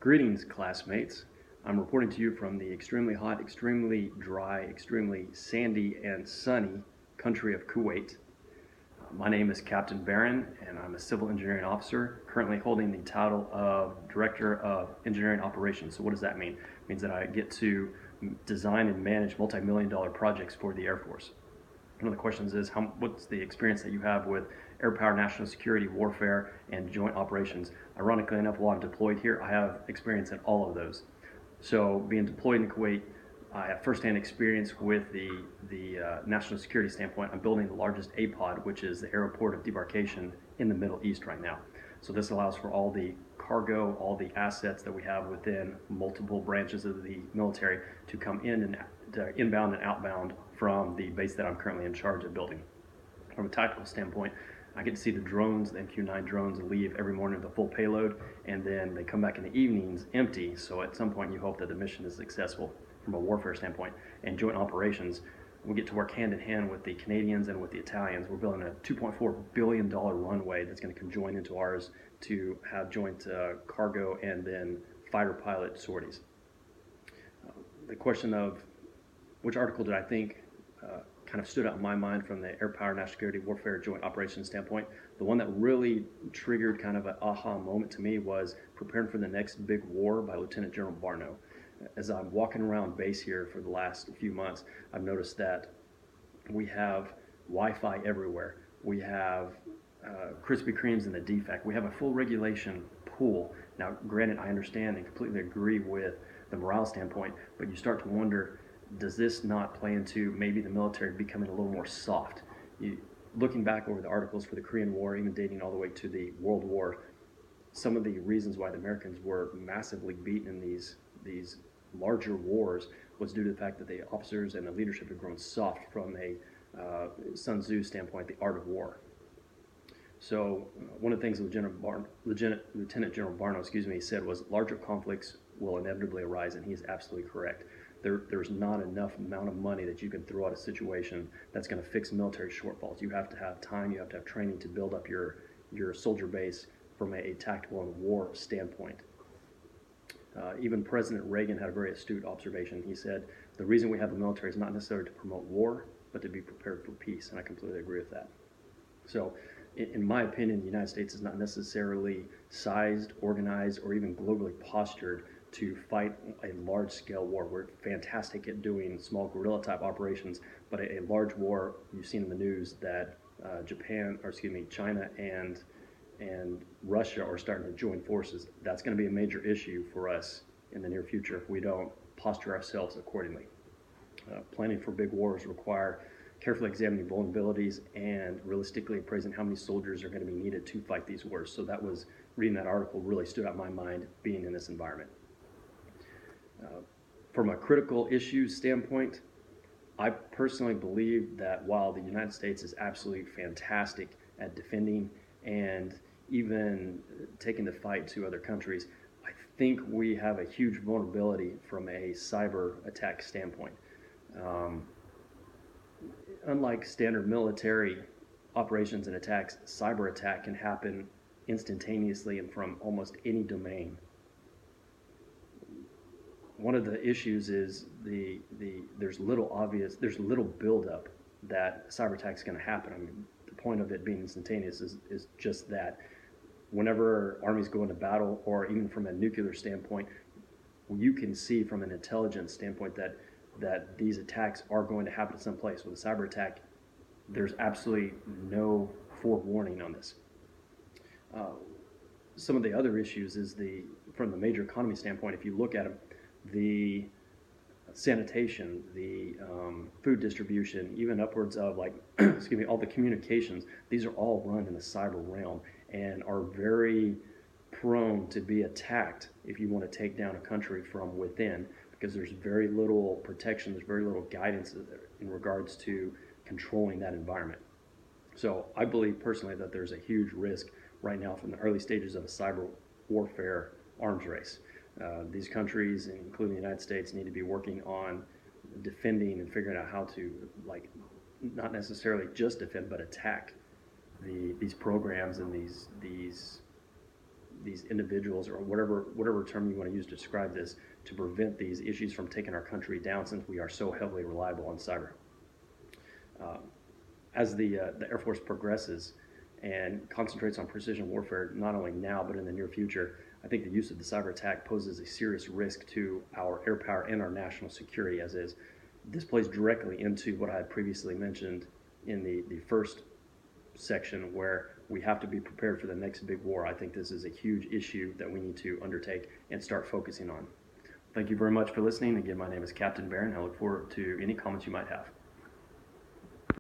Greetings, classmates. I'm reporting to you from the extremely hot, extremely dry, extremely sandy, and sunny country of Kuwait. My name is Captain Barron, and I'm a civil engineering officer, currently holding the title of Director of Engineering Operations. So what does that mean? It means that I get to design and manage multi-million-dollar projects for the Air Force. One of the questions is, what's the experience that you have with air power, national security, warfare, and joint operations? Ironically enough, while I'm deployed here, I have experience in all of those. So being deployed in Kuwait, I have firsthand experience with the national security standpoint. I'm building the largest APOD, which is the airport of debarkation in the Middle East right now. So this allows for all the cargo, all the assets that we have within multiple branches of the military to come in and inbound and outbound from the base that I'm currently in charge of building. From a tactical standpoint, I get to see the drones, the MQ-9 drones, leave every morning with a full payload, and then they come back in the evenings empty. So at some point, you hope that the mission is successful from a warfare standpoint. And joint operations, we get to work hand in hand with the Canadians and with the Italians. We're building a $2.4 billion runway that's going to conjoin into ours to have joint cargo and then fighter pilot sorties. The question of which article did I think kind of stood out in my mind from the air power, national security, warfare, joint operations standpoint. The one that really triggered kind of an aha moment to me was Preparing for the Next Big War by Lieutenant General Barron. As I'm walking around base here for the last few months, I've noticed that we have Wi-Fi everywhere. We have Krispy Kremes in the DFAC. We have a full regulation pool. Now, granted, I understand and completely agree with the morale standpoint, but you start to wonder, does this not play into maybe the military becoming a little more soft? Looking back over the articles for the Korean War, even dating all the way to the World War, some of the reasons why the Americans were massively beaten in these larger wars was due to the fact that the officers and the leadership had grown soft from a Sun Tzu standpoint, the art of war. So one of the things Lieutenant General Barron, said was larger conflicts will inevitably arise, and he is absolutely correct. There's not enough amount of money that you can throw at a situation that's going to fix military shortfalls. You have to have time, you have to have training to build up your soldier base from a tactical and war standpoint. Even President Reagan had a very astute observation. He said, the reason we have the military is not necessarily to promote war, but to be prepared for peace, and I completely agree with that. So, in my opinion, the United States is not necessarily sized, organized, or even globally postured to fight a large-scale war. We're fantastic at doing small guerrilla-type operations, but a large war, you've seen in the news that China and Russia are starting to join forces. That's going to be a major issue for us in the near future if we don't posture ourselves accordingly. Planning for big wars require carefully examining vulnerabilities and realistically appraising how many soldiers are going to be needed to fight these wars. So that was, reading that article really stood out in my mind being in this environment. From a critical issues standpoint, I personally believe that while the United States is absolutely fantastic at defending and even taking the fight to other countries, I think we have a huge vulnerability from a cyber attack standpoint. Unlike standard military operations and attacks, cyber attack can happen instantaneously and from almost any domain. One of the issues is there's little buildup that cyber attack is going to happen. I mean, the point of it being instantaneous is just that. Whenever armies go into battle, or even from a nuclear standpoint, you can see from an intelligence standpoint that these attacks are going to happen at some place. With a cyber attack, there's absolutely no forewarning on this. Some of the other issues is from the major economy standpoint, if you look at them, the sanitation, the food distribution, even upwards of all the communications, these are all run in the cyber realm and are very prone to be attacked if you want to take down a country from within, because there's very little protection, there's very little guidance in regards to controlling that environment. So I believe personally that there's a huge risk right now from the early stages of a cyber warfare arms race. These countries, including the United States, need to be working on defending and figuring out how to, not necessarily just defend, but attack these programs and these these individuals, or whatever term you want to use to describe this, to prevent these issues from taking our country down, since we are so heavily reliable on cyber. As the Air Force progresses and concentrates on precision warfare, not only now but in the near future, I think the use of the cyber attack poses a serious risk to our air power and our national security, as is. This plays directly into what I had previously mentioned in the first section, where we have to be prepared for the next big war. I think this is a huge issue that we need to undertake and start focusing on. Thank you very much for listening. Again, my name is Captain Barron. I look forward to any comments you might have.